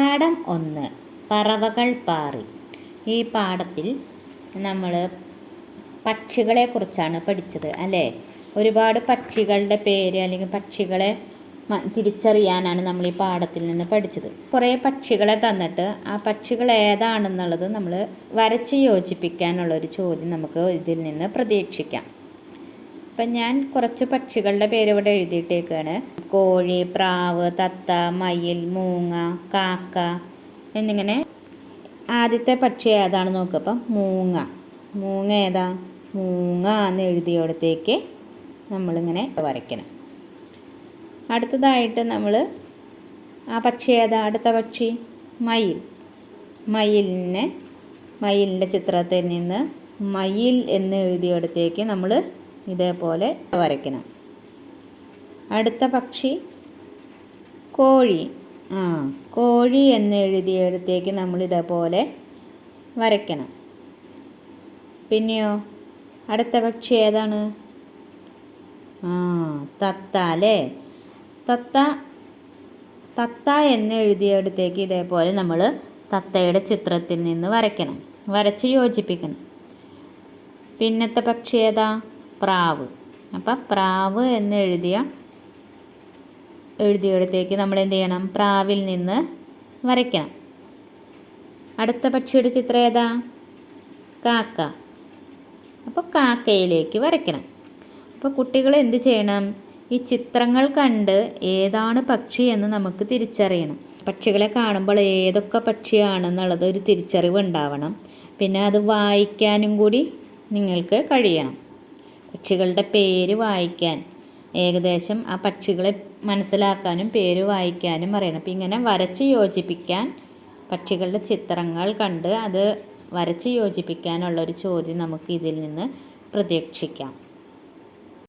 പാഠം 1 പറവകൾ പാറി. ഈ പാഠത്തിൽ നമ്മൾ പക്ഷികളെക്കുറിച്ചാണ് പഠിച്ചത് അല്ലേ? ഒരുപാട് പക്ഷികളുടെ പേര് അല്ലെങ്കിൽ പക്ഷികളെ തിരിച്ചറിയാനാണ് നമ്മൾ ഈ പാഠത്തിൽ നിന്ന് പഠിച്ചത്. കുറേ പക്ഷികളെ തന്നിട്ട് ആ പക്ഷികൾ ഏതാണെന്നുള്ളത് നമ്മൾ വരച്ച് യോജിപ്പിക്കാനുള്ളൊരു ചോദ്യം നമുക്ക് ഇതിൽ നിന്ന് പ്രതീക്ഷിക്കാം. അപ്പം ഞാൻ കുറച്ച് പക്ഷികളുടെ പേര് ഇവിടെ എഴുതിയിട്ടേക്കാണ്. കോഴി, പ്രാവ്, തത്ത, മയിൽ, മൂങ്ങ, കാക്ക എന്നിങ്ങനെ. ആദ്യത്തെ പക്ഷി ഏതാണ് നോക്കുക. അപ്പം മൂങ്ങ ഏതാ? മൂങ്ങ എന്ന് എഴുതിയിടത്തേക്ക് നമ്മളിങ്ങനെ വരയ്ക്കണം. അടുത്തതായിട്ട് നമ്മൾ ആ പക്ഷി ഏതാ? അടുത്ത പക്ഷി മയിലിൻ്റെ ചിത്രത്തിൽ നിന്ന് മയിൽ എന്ന് എഴുതിയിടത്തേക്ക് നമ്മൾ ഇതേപോലെ വരയ്ക്കണം. അടുത്ത പക്ഷി കോഴി എന്ന് എഴുതിയിടത്തേക്ക് നമ്മൾ ഇതേപോലെ വരയ്ക്കണം. പിന്നെയോ അടുത്ത പക്ഷി ഏതാണ്? തത്ത അല്ലേ? തത്ത എന്ന് എഴുതിയിടത്തേക്ക് ഇതേപോലെ നമ്മൾ തത്തയുടെ ചിത്രത്തിൽ നിന്ന് വരയ്ക്കണം, വരച്ച് യോജിപ്പിക്കണം. പിന്നത്തെ പക്ഷി ഏതാ? പ്രാവ്. അപ്പം പ്രാവ് എന്ന് എഴുതിയിടത്തേക്ക് നമ്മൾ എന്ത് ചെയ്യണം? പ്രാവിൽ നിന്ന് വരയ്ക്കണം. അടുത്ത പക്ഷിയുടെ ചിത്രം ഏതാ? കാക്ക. അപ്പോൾ കാക്കയിലേക്ക് വരയ്ക്കണം. അപ്പോൾ കുട്ടികൾ എന്ത് ചെയ്യണം? ഈ ചിത്രങ്ങൾ കണ്ട് ഏതാണ് പക്ഷി എന്ന് നമുക്ക് തിരിച്ചറിയണം. പക്ഷികളെ കാണുമ്പോൾ ഏതൊക്കെ പക്ഷിയാണെന്നുള്ളത് ഒരു തിരിച്ചറിവ് ഉണ്ടാവണം. പിന്നെ അത് വായിക്കാനും കൂടി നിങ്ങൾക്ക് കഴിയണം. പക്ഷികളുടെ പേര് വായിക്കാൻ, ഏകദേശം ആ പക്ഷികളെ മനസ്സിലാക്കാനും പേര് വായിക്കാനും അറിയണം. അപ്പം ഇങ്ങനെ വരച്ച് യോജിപ്പിക്കാൻ, പക്ഷികളുടെ ചിത്രങ്ങൾ കണ്ട് അത് വരച്ച് യോജിപ്പിക്കാനുള്ളൊരു ചോദ്യം നമുക്ക് ഇതിൽ നിന്ന് പ്രതീക്ഷിക്കാം.